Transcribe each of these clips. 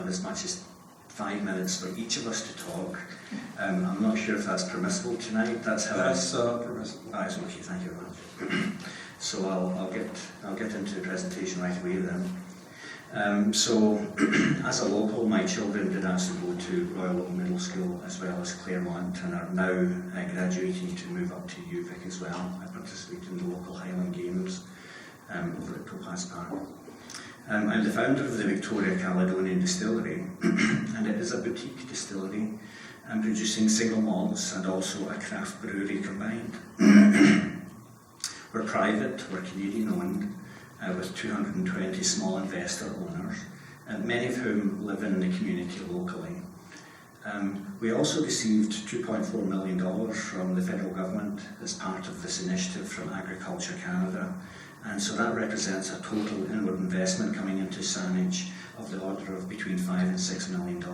have as much as 5 minutes for each of us to talk. I'm not sure if that's permissible tonight. That's permissible. That is okay. Thank you very much. So I'll get into the presentation right away then. So as a local, my children did actually go to Royal Oak Middle School as well as Claremont, and are now graduating to move up to UVic as well. I participate in the local Highland Games over at Topaz Park. I'm the founder of the Victoria Caledonian Distillery, and it is a boutique distillery producing single malts and also a craft brewery combined. We're private, we're Canadian owned, with 220 small investor owners, many of whom live in the community locally. We also received $2.4 million from the federal government as part of this initiative from Agriculture Canada, and so that represents a total inward investment coming into Saanich of the order of between $5 and $6 million.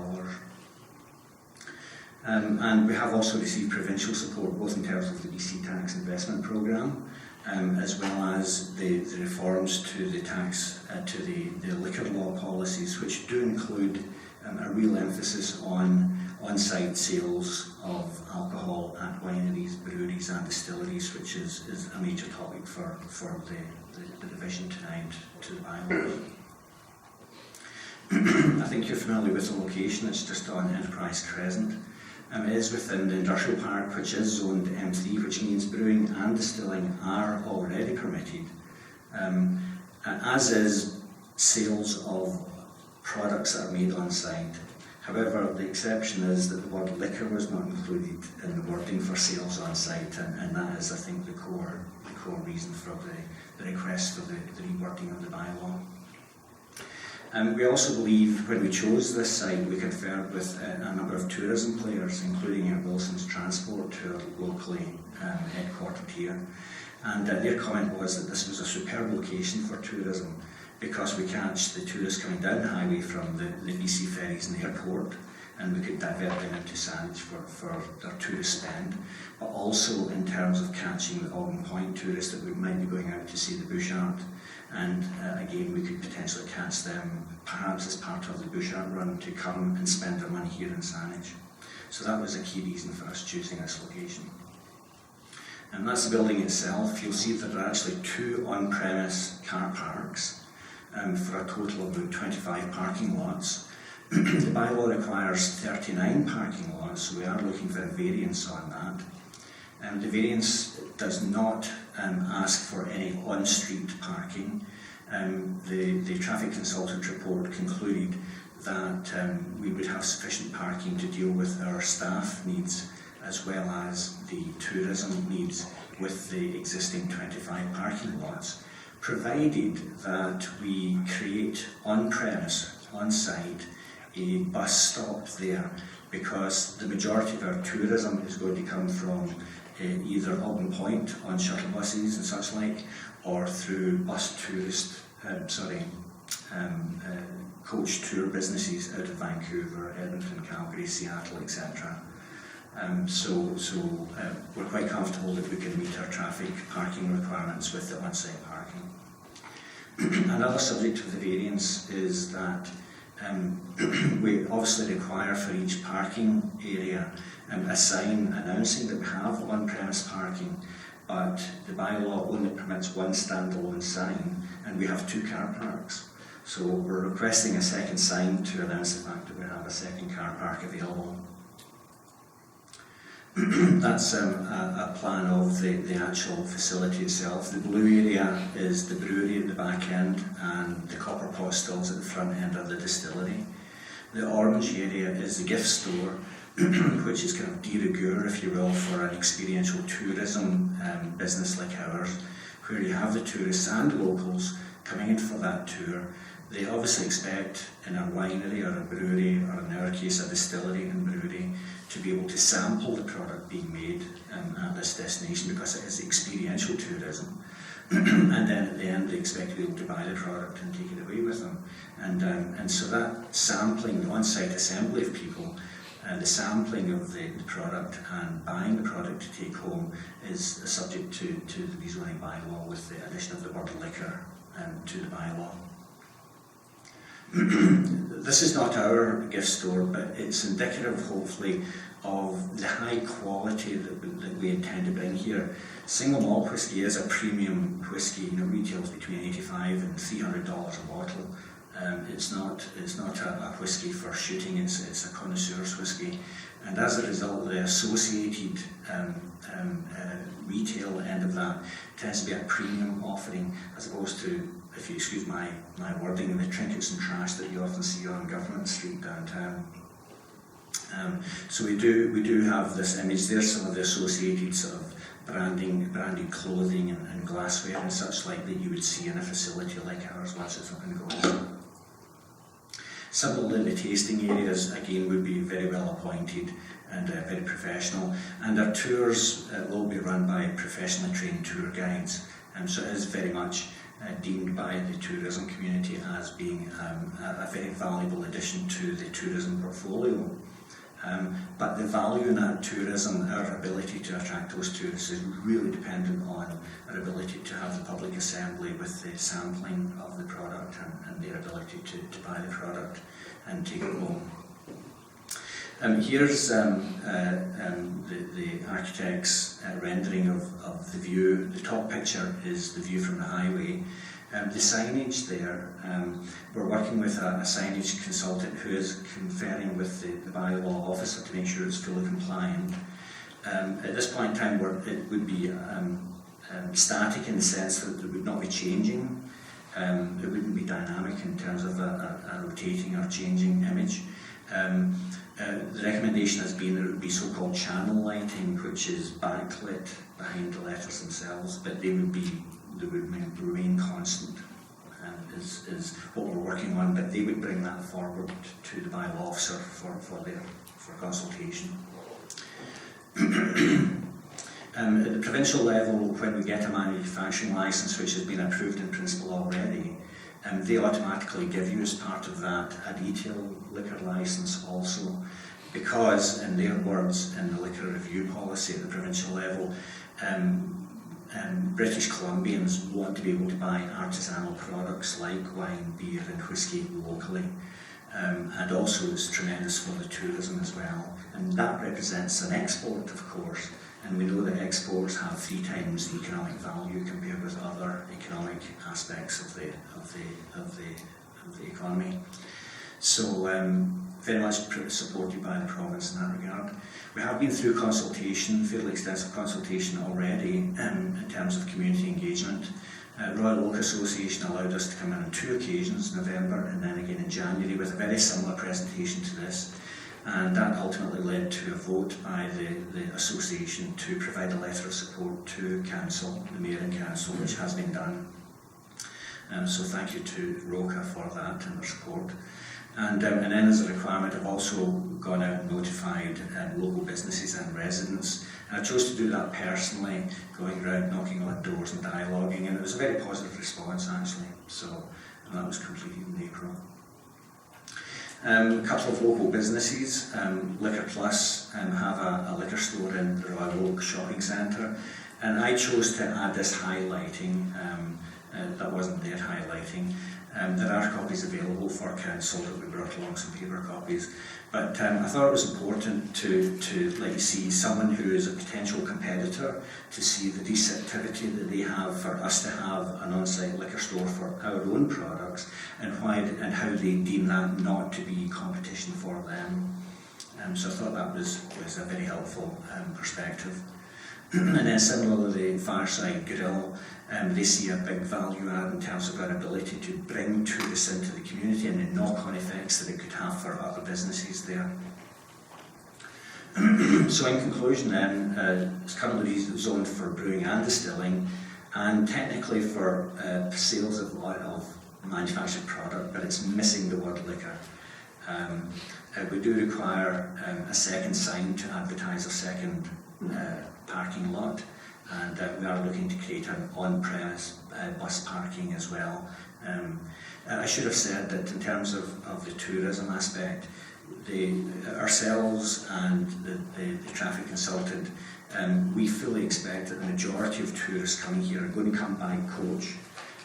And we have also received provincial support, both in terms of the BC Tax Investment Programme, as well as the reforms to the tax, to the liquor law policies, which do include a real emphasis on on-site sales of alcohol at wineries, breweries and distilleries, which is a major topic for the division tonight to the bylaws. I think you're familiar with the location. It's just on Enterprise Crescent. It is within the industrial park, which is zoned M3, which means brewing and distilling are already permitted, as is sales of products that are made on site. However, the exception is that the word liquor was not included in the wording for sales on site, and that is, I think, the core reason for the request for the rewording of the bylaw. We also believe when we chose this site, we conferred with a number of tourism players, including Wilson's Transport, who are locally headquartered here. And their comment was that this was a superb location for tourism because we catch the tourists coming down the highway from the BC ferries and the airport, and we could divert them into Saanich for their tourist spend, but also in terms of catching the Alban Point tourists that we might be going out to see the bush art. And again, we could potentially catch them perhaps as part of the bush art run to come and spend their money here in Saanich. So that was a key reason for us choosing this location. And that's the building itself. You'll see that there are actually 2 on-premise car parks for a total of about 25 parking lots. The bylaw requires 39 parking lots, so we are looking for a variance on that. The variance does not ask for any on-street parking. The traffic consultant report concluded that we would have sufficient parking to deal with our staff needs as well as the tourism needs with the existing 25 parking lots, provided that we create on-premise, on-site, a bus stop there, because the majority of our tourism is going to come from either Alban Point on shuttle buses and such like, or through coach tour businesses out of Vancouver, Edmonton, Calgary, Seattle, etc. So we're quite comfortable that we can meet our traffic parking requirements with the on-site parking. Another subject of the variance is that we obviously require for each parking area a sign announcing that we have on-premise parking, but the bylaw only permits one standalone sign, and we have 2 car parks. So we're requesting a second sign to announce the fact that we have a second car park available. That's a plan of the actual facility itself. The blue area is the brewery at the back end, and the copper postils at the front end of the distillery. The orange area is the gift store, which is kind of de rigueur, if you will, for an experiential tourism business like ours, where you have the tourists and locals coming in for that tour. They obviously expect in a winery or a brewery, or in our case a distillery and brewery, to be able to sample the product being made at this destination, because it is experiential tourism. And then at the end they expect to be able to buy the product and take it away with them. And so that sampling, the on-site assembly of people, the sampling of the product and buying the product to take home is subject to the rezoning bylaw, with the addition of the word liquor to the bylaw. This is not our gift store, but it's indicative, hopefully, of the high quality that we intend to bring here. Single malt whisky is a premium whisky. Retails between $85 and $300 a bottle. It's not a whisky for shooting. It's a connoisseur's whisky, and as a result, the associated retail end of that tends to be a premium offering, as opposed to, if you excuse my wording, the trinkets and trash that you often see on Government Street downtown. So we do have this image. There's some of the associated sort of branded clothing and glassware and such like that you would see in a facility like ours once it's up and going. Similarly, the tasting areas again would be very well appointed and very professional, and our tours will be run by professionally trained tour guides, so it is very much deemed by the tourism community as being a very valuable addition to the tourism portfolio. But the value in that tourism, our ability to attract those tourists, is really dependent on our ability to have the public assembly with the sampling of the product and their ability to buy the product and take it home. Here's the architect's rendering of the view. The top picture is the view from the highway. The signage there, we're working with a signage consultant who is conferring with the bylaw officer to make sure it's fully compliant. At this point in time, it would be static in the sense that it would not be changing. It wouldn't be dynamic in terms of a rotating or changing image. The recommendation has been that it would be so-called channel lighting, which is backlit behind the letters themselves, but they would remain constant, is what we're working on, but they would bring that forward to the bylaw officer for consultation. At the provincial level, when we get a manufacturing licence which has been approved in principle already, they automatically give you, as part of that, a detailed liquor licence also, because, in their words, in the liquor review policy at the provincial level, British Columbians want to be able to buy artisanal products like wine, beer and whisky locally, and also it's tremendous for the tourism as well, and that represents an export, of course, and we know that exports have 3 times the economic value compared with other economic aspects of the economy. So very much supported by the province in that regard. We have been through consultation, fairly extensive consultation already in terms of community engagement. Royal Oak Association allowed us to come in on 2 occasions, November and then again in January, with a very similar presentation to this. And that ultimately led to a vote by the association to provide a letter of support to Council, the Mayor and Council, which has been done. So thank you to ROCA for that and their support. And then as a requirement, I've also gone out and notified local businesses and residents. And I chose to do that personally, going around knocking on doors and dialoguing, and it was a very positive response actually. So that was completed in April. A couple of local businesses, Liquor Plus have a liquor store in the Royal Oak Shopping Centre, and I chose to add this highlighting, that wasn't there highlighting. There are copies available for Council that we brought along, some paper copies, but I thought it was important to let you see someone who is a potential competitor, to see the receptivity that they have for us to have an on-site liquor store for our own products, and how they deem that not to be competition for them. So I thought that was a very helpful perspective. And then similarly, Fireside Grill, they see a big value add in terms of our ability to bring tourists into the community and the knock-on effects that it could have for other businesses there. So in conclusion then, it's currently zoned for brewing and distilling, and technically for sales of manufactured product, but it's missing the word liquor. We do require a second sign to advertise a second parking lot, and we are looking to create an on-premise bus parking as well. I should have said that in terms of the tourism aspect, ourselves and the traffic consultant, we fully expect that the majority of tourists coming here are going to come by coach,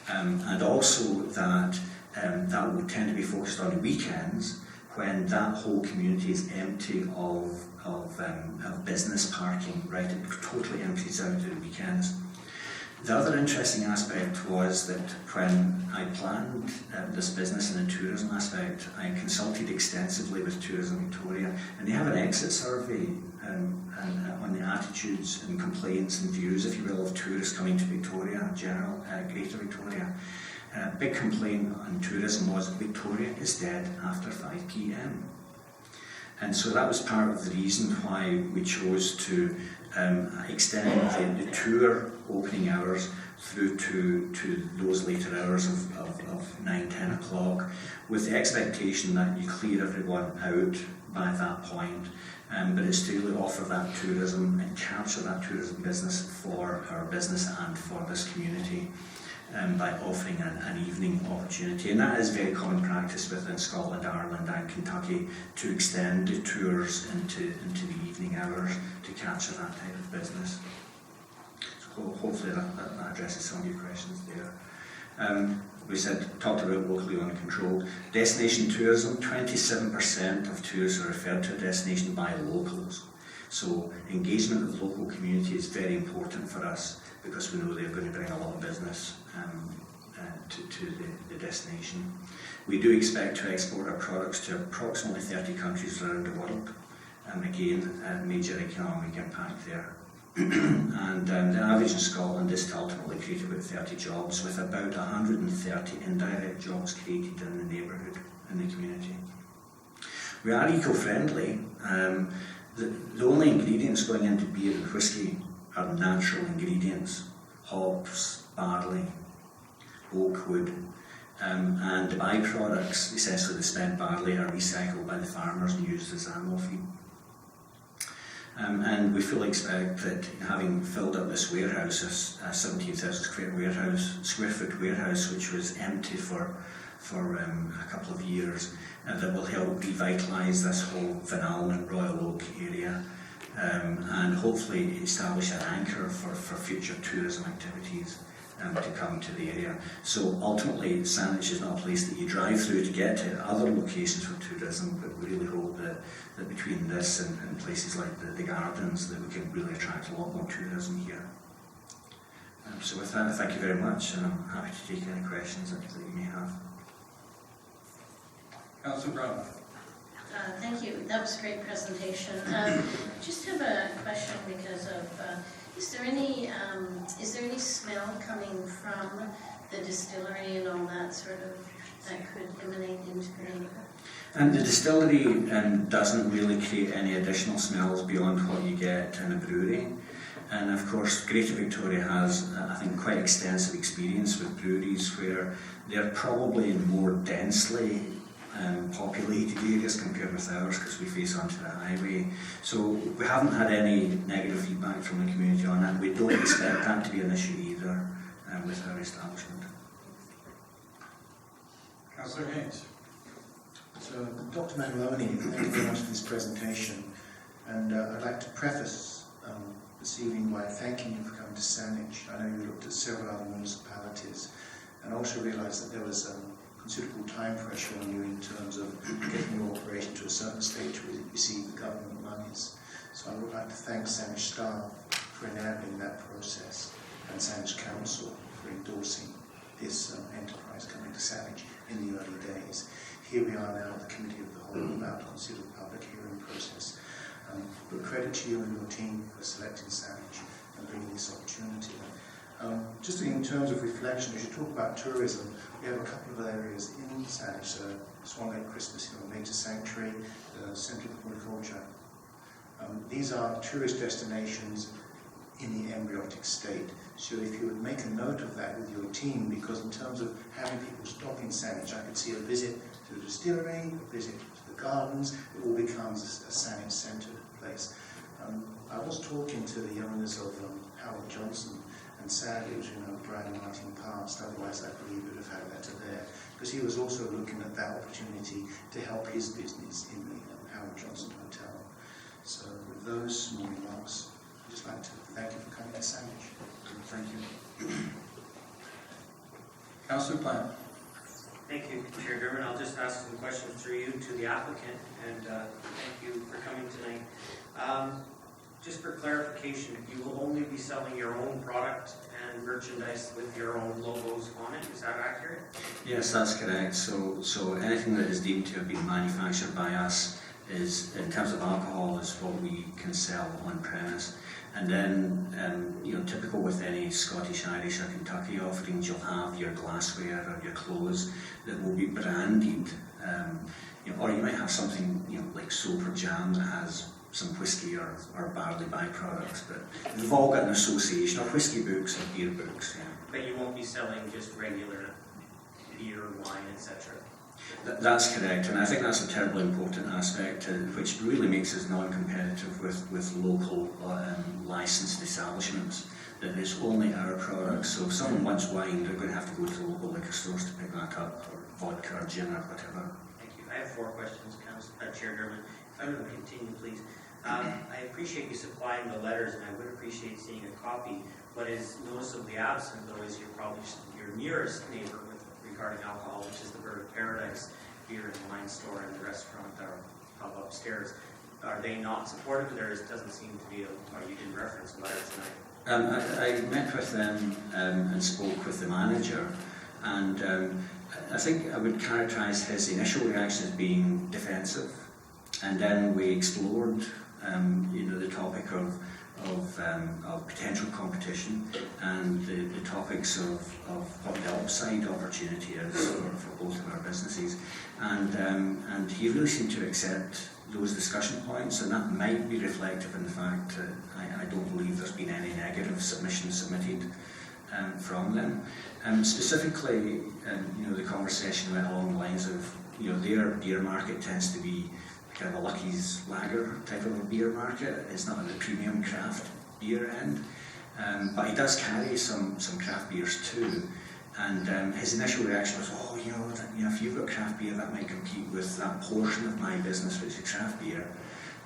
and also that that will tend to be focused on the weekends, when that whole community is empty of business parking, right? It totally empties out at the weekends. The other interesting aspect was that when I planned this business in the tourism aspect, I consulted extensively with Tourism Victoria, and they have an exit survey on the attitudes and complaints and views, if you will, of tourists coming to Victoria, Greater Victoria. Big complaint on tourism was Victoria is dead after 5 p.m. And so that was part of the reason why we chose to extend the tour opening hours through to those later hours of 9, 10 o'clock, with the expectation that you clear everyone out by that point, but it's to really offer that tourism and capture that tourism business for our business and for this community. By offering an evening opportunity, and that is very common practice within Scotland, Ireland and Kentucky, to extend the tours into the evening hours to capture that type of business. So hopefully that addresses some of your questions there. We talked about locally owned and controlled. Destination tourism, 27% of tours are referred to a destination by locals. So engagement with the local community is very important for us, because we know they're going to bring a lot of business to the destination. We do expect to export our products to approximately 30 countries around the world. Again, a major economic impact there. And the average in Scotland is to ultimately create about 30 jobs, with about 130 indirect jobs created in the neighbourhood, in the community. We are eco-friendly. The only ingredients going into beer and whisky are natural ingredients: hops, barley, oak wood, and the byproducts, essentially the spent barley, are recycled by the farmers and used as animal feed. And we fully expect that, having filled up this warehouse, a 17,000 square foot warehouse, which was empty for a couple of years, that will help revitalise this whole Vinaln and Royal Oak area, and hopefully establish an anchor for future tourism activities to come to the area. So ultimately, Saanich is not a place that you drive through to get to other locations for tourism, but we really hope that between this and places like the gardens, that we can really attract a lot more tourism here. So with that, thank you very much, and I'm happy to take any questions that you may have. Councillor Brown. Thank you. That was a great presentation. Just have a question because of is there any smell coming from the distillery and all that sort of that could emanate into the neighbourhood? And the distillery doesn't really create any additional smells beyond what you get in a brewery. And of course, Greater Victoria has, I think, quite extensive experience with breweries where they're probably in more densely populated areas compared with ours, because we face onto the highway. So we haven't had any negative feedback from the community on that. We don't expect that to be an issue either with our establishment. Councillor Haynes. So, Dr. Mangaloni, thank you very much for this presentation. And I'd like to preface this evening by thanking you for coming to Saanich. I know you looked at several other municipalities, and also realised that there was considerable time pressure on you in terms of getting your operation to a certain stage where you receive the government monies. So I would like to thank Saanich staff for enabling that process, and Saanich Council for endorsing this enterprise coming to Saanich in the early days. Here we are now at the Committee of the Whole about to consider the public hearing process. But credit to you and your team for selecting Saanich and bringing this opportunity. Just in terms of reflection, as you talk about tourism, we have a couple of areas in Saanich, Swan Lake Christmas Hill, Nature Sanctuary, the Centre for Horticulture. These are tourist destinations in the embryonic state. So if you would make a note of that with your team, because in terms of having people stop in Saanich, I could see a visit to the distillery, a visit to the gardens, it all becomes a Saanich-centred place. I was talking to the owners of Howard Johnson, and sadly, as you know, Brian Martin passed, otherwise I believe we would have had a letter there, because he was also looking at that opportunity to help his business in the Howard Johnson Hotel. So with those small remarks, I'd just like to thank you for coming to Saanich. Thank you. Councillor Plant. Thank you, Chair Dermott. I'll just ask some questions through you to the applicant, and thank you for coming tonight. Just for clarification, you will only be selling your own product and merchandise with your own logos on it, is that accurate? Yes, that's correct. So anything that is deemed to have been manufactured by us is, in terms of alcohol, is what we can sell on premise. And then, typical with any Scottish, Irish or Kentucky offerings, you'll have your glassware or your clothes that will be branded. Or you might have something, like soap or jam that has some whiskey or barley byproducts, but they've all got an association, or whiskey books or beer books. Yeah. But you won't be selling just regular beer, wine, etc.? That's correct, and I think that's a terribly important aspect, which really makes us non-competitive with local licensed establishments. That it's only our products. So if someone wants wine, they're going to have to go to the local liquor stores to pick that up, or vodka or gin or whatever. Thank you. I have 4 questions, Chair Dermott. If I'm going to continue, please. I appreciate you supplying the letters, and I would appreciate seeing a copy. What is noticeably absent, though, is your nearest neighbor regarding alcohol, which is the Bird of Paradise beer and wine store and the restaurant or pub upstairs. Are they not supportive? There doesn't seem to be you didn't reference a letter tonight. I met with them and spoke with the manager, and I think I would characterise his initial reaction as being defensive, and then we explored the topic of potential competition and the topics of what the upside opportunity is for both of our businesses, and he really seemed to accept those discussion points, and that might be reflective in the fact that I don't believe there's been any negative submissions submitted from them. Specifically, the conversation went along the lines of, their beer market tends to be kind of a Lucky's Lager type of a beer market. It's not in the premium craft beer end, but he does carry some craft beers too. And his initial reaction was, if you've got craft beer, that might compete with that portion of my business, which is craft beer.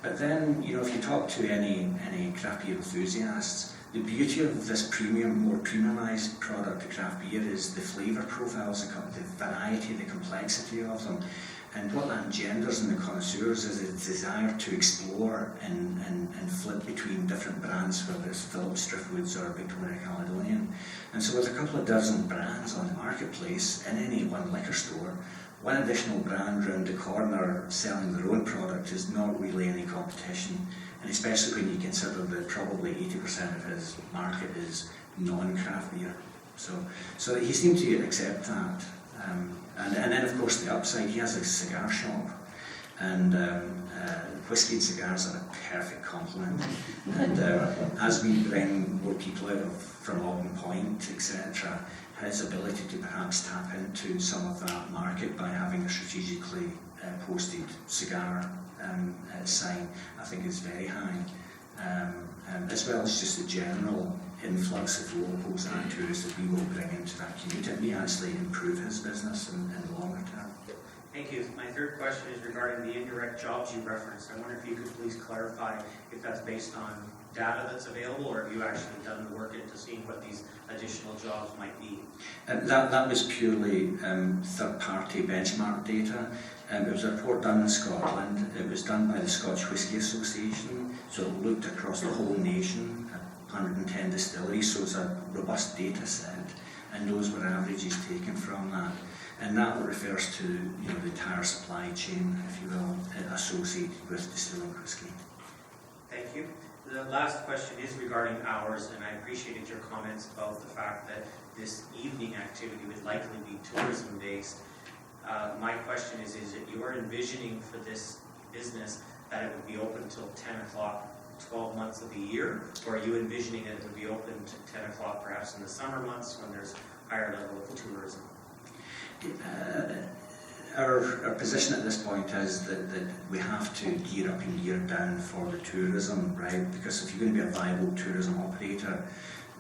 But then, if you talk to any craft beer enthusiasts, the beauty of this more premiumised product of craft beer is the flavour profiles, the variety, the complexity of them. And what that engenders in the connoisseurs is a desire to explore and flip between different brands, whether it's Phillips, Driftwoods or Victoria Caledonian. And so with a couple of dozen brands on the marketplace in any one liquor store, one additional brand round the corner selling their own product is not really any competition. And especially when you consider that probably 80% of his market is non-craft beer. So he seemed to accept that. And then, of course, the upside, he has a cigar shop, and whiskey and cigars are a perfect complement. And as we bring more people out from Auburn Point, etc., his ability to perhaps tap into some of that market by having a strategically posted cigar sign, I think is very high. As well as just the general influx of locals and tourists that we will bring into that community. It may actually improve his business in the longer term. Thank you. My third question is regarding the indirect jobs you referenced. I wonder if you could please clarify if that's based on data that's available, or have you actually done the work into seeing what these additional jobs might be? That was purely third-party benchmark data. It was a report done in Scotland. It was done by the Scotch Whisky Association, so it looked across the whole nation, 110 distilleries, so it's a robust data set, and those were averages taken from that. And that refers to the entire supply chain, if you will, associated with distilling whisky. Thank you. The last question is regarding hours, and I appreciated your comments about the fact that this evening activity would likely be tourism-based. My question is it you're envisioning for this business that it would be open until 10 o'clock 12 months of the year, or are you envisioning that it would be open to 10 o'clock perhaps in the summer months when there's higher level of tourism? Our position at this point is that we have to gear up and gear down for the tourism, right? Because if you're going to be a viable tourism operator,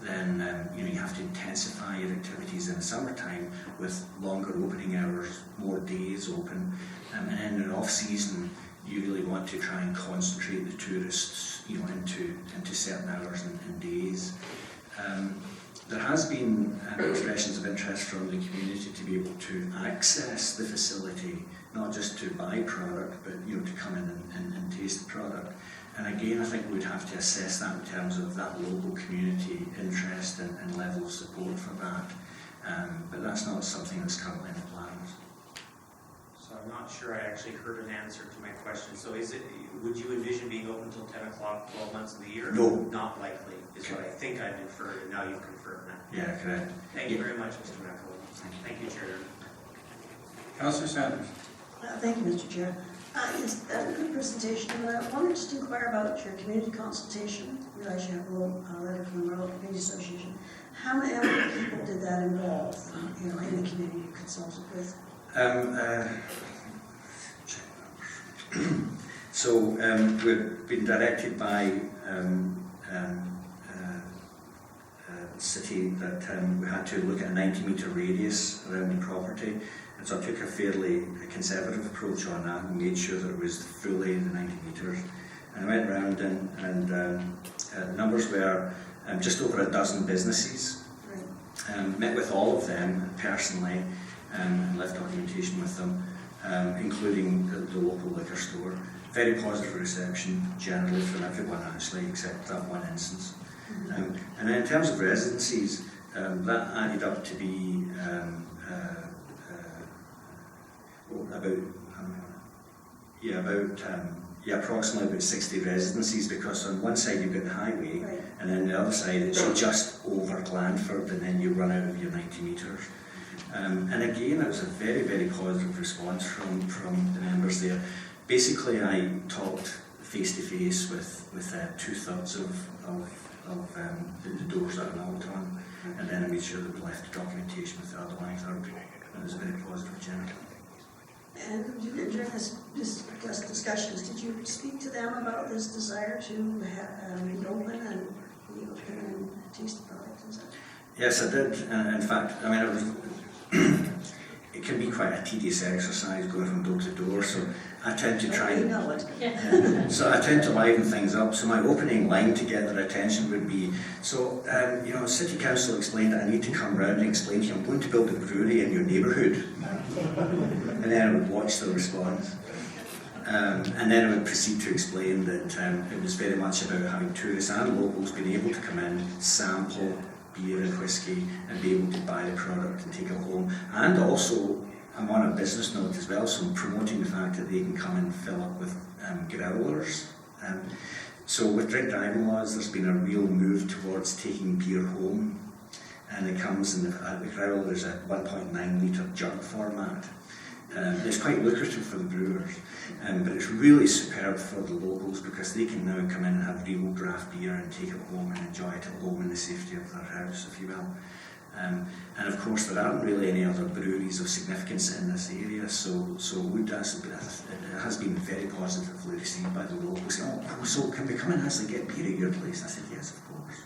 then you have to intensify your activities in the summertime with longer opening hours, more days open, and in an off season you really want to try and concentrate the tourists into certain hours and days. there has been expressions of interest from the community to be able to access the facility, not just to buy product, but to come in and taste the product. And again, I think we'd have to assess that in terms of that local community interest and level of support for that. But that's not something that's currently in the plans. So I'm not sure I actually heard an answer to my question. So would you envision being open until 10 o'clock 12 months of the year? No. Not likely, is what I think I've inferred, and now you've confirmed that. Yeah, correct. Thank you very much, Mr. McElroy. Thank you, Chair. Councillor Sanders. Thank you, Mr. Chair. Yes, that was a good presentation, and I wanted just to inquire about your community consultation. I realize you have a letter from the Rural Community Association. How many other people did that involve, in the community you consulted with? So we've been directed by city that we had to look at a 90-metre radius around the property, and so I took a fairly conservative approach on that and made sure that it was fully the 90 metres. And I went around and the numbers were just over a dozen businesses. Met with all of them personally and left documentation with them, including the local liquor store. Very positive reception generally from everyone actually, except that one instance. And then in terms of residencies, that added up to be approximately about 60 residencies, because on one side you've got the highway, and then the other side it's just over Glanford, and then you run out of your 90 metres. And again, it was a very, very positive response from the members there. Basically, I talked face to face with 2/3 of the doors that are knocked on, and then I made sure that we left the documentation with the other 1/3. It was a very positive agenda. And during this discussions, did you speak to them about this desire to reopen and be able to come in and taste the product? Yes, I did. In fact, it can be quite a tedious exercise going from door to door, so I tend to try and... know it. So I tend to liven things up. So my opening line to get their attention would be, City Council explained that I need to come round and explain to you I'm going to build a brewery in your neighbourhood. And then I would watch the response. And then I would proceed to explain that it was very much about having tourists and locals being able to come in, sample beer and whiskey, and be able to buy the product and take it home. And also, I'm on a business note as well, so I'm promoting the fact that they can come and fill up with growlers. So with drink driving laws, there's been a real move towards taking beer home, and it comes in the growler is a 1.9 litre jug format. It's quite lucrative for the brewers, but it's really superb for the locals because they can now come in and have real draft beer and take it home and enjoy it at home in the safety of their house, if you will. And of course there aren't really any other breweries of significance in this area, so it has been very positively received by the locals. So can we come and actually get beer at your place? I said, yes, of course.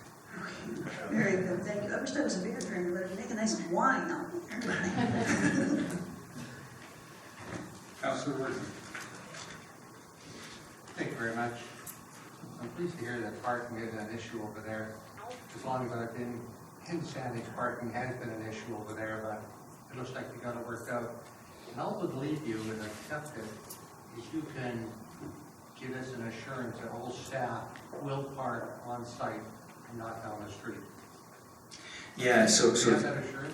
Very good, thank you. I wish I was a beer drinker, but it'd make a nice wine out there. Councillor Worthing. Thank you very much. I'm pleased to hear that parking is an issue over there. As long as I've been in Saanich, parking has been an issue over there, but it looks like you got it worked out. And I would leave you with accepted if you can give us an assurance that all staff will park on site and not down the street. Yeah, so Do you have that assurance?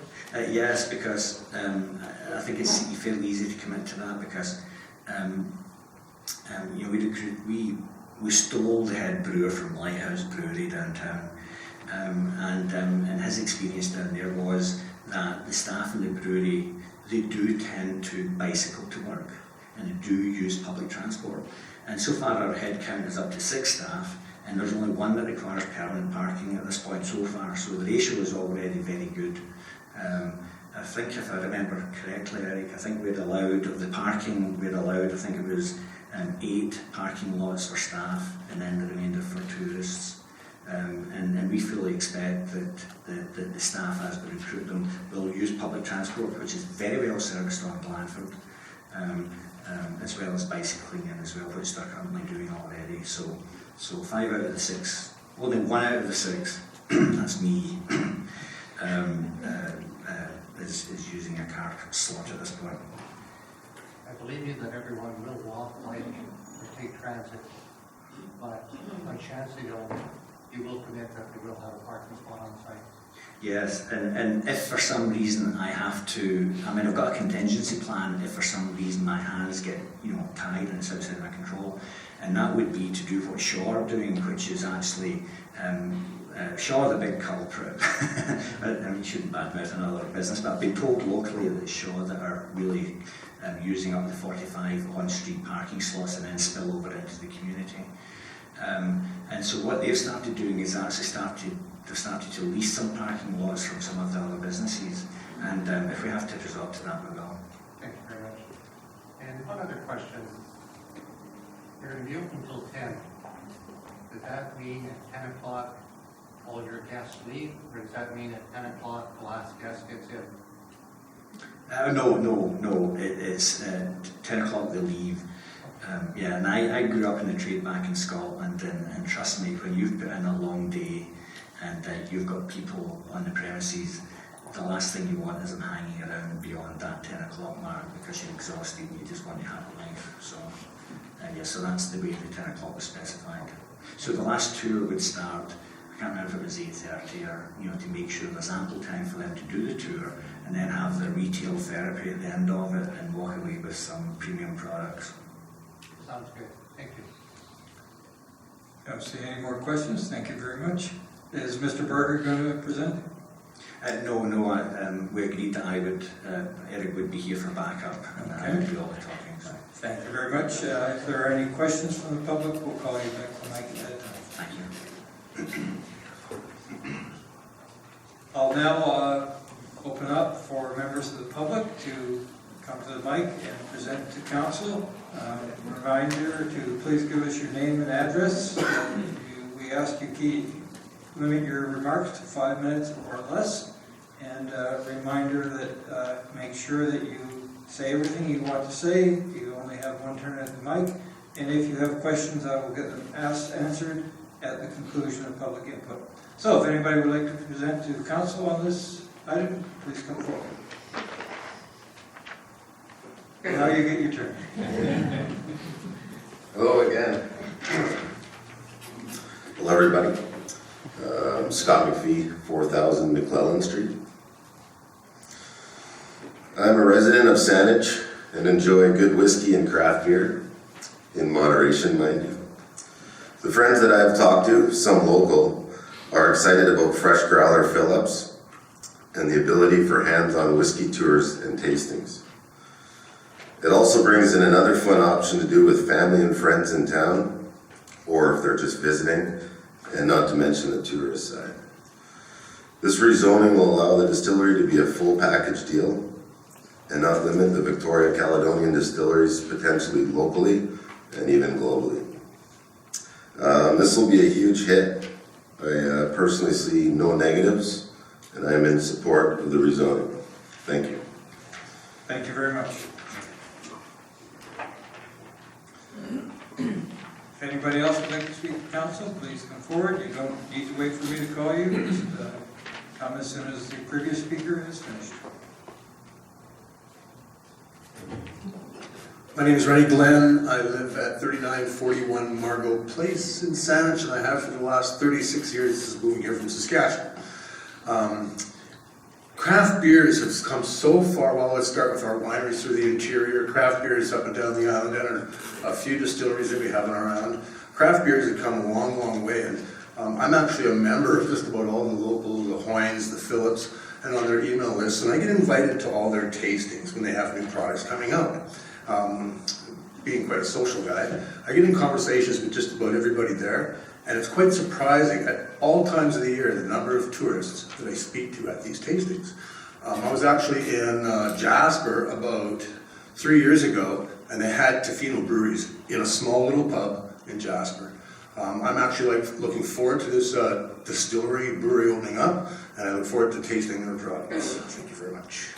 yes, because I think it's fairly easy to commit to that because we stole the head brewer from Lighthouse Brewery downtown, and his experience down there was that the staff in the brewery, they do tend to bicycle to work and they do use public transport, and so far our head count is up to 6 staff. And there's only one that requires permanent parking at this point so far, so the ratio is already very good. I think if I remember correctly, Eric, I think we'd allowed, of the parking, I think it was 8 parking lots for staff and then the remainder for tourists. And we fully expect that the staff, as we recruit them, will use public transport, which is very well serviced on Glanford, as well as bicycling in as well, which they're currently doing already. So 5 out of the 6, only 1 out of the 6, that's me, is using a car slot at this point. I believe you that everyone will walk, bike, or take transit, but by chance they don't, you will commit that they will have a parking spot on site. Yes, and if for some reason I have to, I mean, I've got a contingency plan if for some reason my hands get, tied and it's outside my control, and that would be to do what Shaw are doing, which is actually, Shaw are the big culprit. I mean, shouldn't badmouth another business, but I've been told locally that Shaw that are really using up the 45 on-street parking slots and then spill over into the community. And so what they've started doing is actually they've started to lease some parking lots from some of the other businesses, and if we have to resort to that, we will. Thank you very much. And one other question. You're going to be open until 10. Does that mean at 10 o'clock all your guests leave, or does that mean at 10 o'clock the last guest gets in? No. It's 10 o'clock they leave. And I grew up in the trade back in Scotland, and trust me, when you've put in a long day and you've got people on the premises, the last thing you want is them hanging around beyond that 10 o'clock mark because you're exhausted and you just want to have a life. So that's the way the 10 o'clock was specified. So the last tour would start, I can't remember if it was 8:30 or, to make sure there's ample time for them to do the tour and then have their retail therapy at the end of it and walk away with some premium products. Sounds good. Thank you. I don't see any more questions. Thank you very much. Is Mr. Berger going to present? No. We agreed that Eric would be here for backup, and I would do all the talking. So. Thank you very much. If there are any questions from the public, we'll call you back to Mike at that time. Thank you. I'll now open up for members of the public to come to the mic and present to council. Reminder to please give us your name and address. We ask you limit your remarks to 5 minutes or less. And a reminder that make sure that you say everything you want to say. You only have one turn at the mic. And if you have questions, I will get them answered at the conclusion of public input. So if anybody would like to present to the council on this item, please come forward. Now you get your turn. Hello again. Hello everybody. Scott McPhee, 4000 McClellan Street. I'm a resident of Saanich and enjoy good whiskey and craft beer, in moderation, mind you. The friends that I've talked to, some local, are excited about fresh growler fill-ups and the ability for hands-on whiskey tours and tastings. It also brings in another fun option to do with family and friends in town, or if they're just visiting, and not to mention the tourist side. This rezoning will allow the distillery to be a full package deal and not limit the Victoria Caledonian distilleries potentially locally and even globally. This will be a huge hit. I personally see no negatives, and I am in support of the rezoning. Thank you. Thank you very much. If anybody else would like to speak to council, please come forward. You don't need to wait for me to call you. Just come as soon as the previous speaker is finished. My name is Rennie Glenn. I live at 3941 Margot Place in Saanich, and I have for the last 36 years since moving here from Saskatchewan. Craft beers have come so far. Well, let's start with our wineries through the interior. Craft beers up and down the island, and a few distilleries that we have on our island. Craft beers have come a long, long way, and I'm actually a member of just about all the local, the Hoynes, the Phillips, and on their email lists, and I get invited to all their tastings when they have new products coming out. Being quite a social guy, I get in conversations with just about everybody there, and it's quite surprising at all times of the year the number of tourists that I speak to at these tastings. I was actually in Jasper about 3 years ago, and they had Tofino breweries in a small little pub in Jasper. I'm actually looking forward to this distillery brewery opening up, and I look forward to tasting their products. Thank you very much.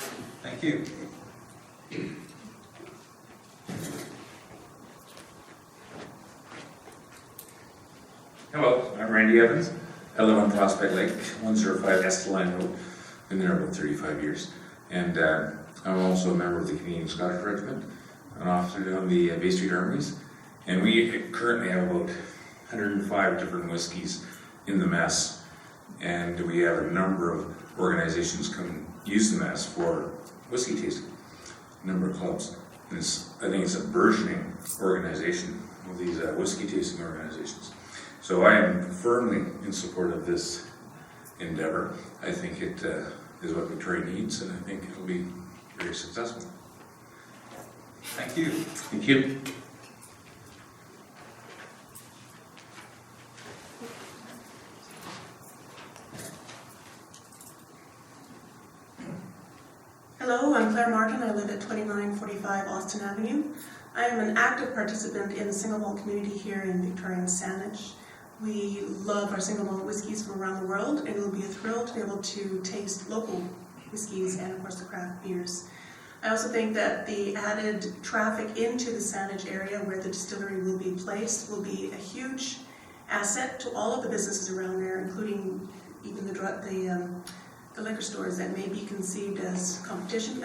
Thank you. Hello, I'm Randy Evans. I live on Prospect Lake, 105 Esteline Road. been there about 35 years. And I'm also a member of the Canadian Scottish Regiment, an officer on the Bay Street Armories. And we currently have about 105 different whiskeys in the mess. And we have a number of organizations come use the mess for whiskey tasting, a number of clubs. And I think it's a burgeoning organization of these whiskey tasting organizations. So I am firmly in support of this endeavor. I think it is what Victoria needs, and I think it'll be very successful. Thank you. Thank you. Hello, I'm Claire Martin. I live at 2945 Austin Avenue. I am an active participant in the single malt community here in Victorian Saanich. We love our single malt whiskies from around the world, and it will be a thrill to be able to taste local whiskies and, of course, the craft beers. I also think that the added traffic into the Saanich area where the distillery will be placed will be a huge asset to all of the businesses around there, including even the liquor stores that may be conceived as competition.